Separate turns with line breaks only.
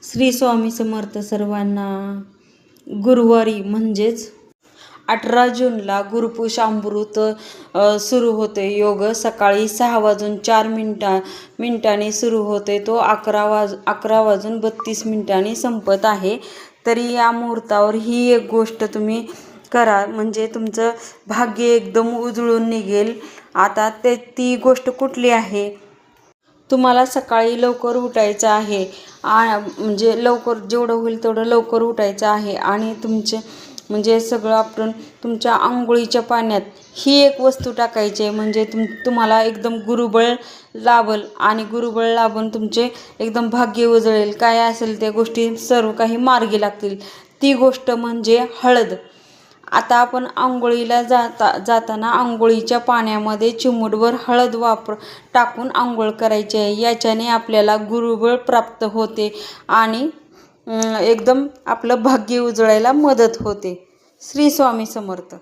श्री स्वामी समर्थ सर्वांना. गुरुवारी म्हणजेच 18 जूनला गुरुपुष अमृत सुरू होते. योग सकाळी 6:04 सुरू होते. तो 11:32 संपत आहे. तरी या मुहूर्तावर ही एक गोष्ट तुम्ही करा, म्हणजे तुमचं भाग्य एकदम उजळून निघेल. आता ती गोष्ट कुठली आहे? तुम्हाला सकाळी लवकर उठायचं आहे. म्हणजे लवकर जेवढं होईल तेवढं लवकर उठायचं आहे आणि तुमचे म्हणजे सगळं आपण तुमच्या अंघोळीच्या पाण्यात ही एक वस्तू टाकायची आहे. म्हणजे तुम्हाला एकदम गुरुबळ लाभल आणि गुरुबळ लाभून तुमचे एकदम भाग्य उजळेल. काय असेल त्या गोष्टी सर्व काही मार्गी लागतील. ती गोष्ट म्हणजे हळद. आता आपण आंघोळीला जाताना आंघोळीच्या पाण्यामध्ये चिमूटभर हळद टाकून आंघोळ करायची आहे. याच्याने आपल्याला गुरुबळ प्राप्त होते आणि एकदम आपलं भाग्य उजळायला मदत होते. श्री स्वामी समर्थ.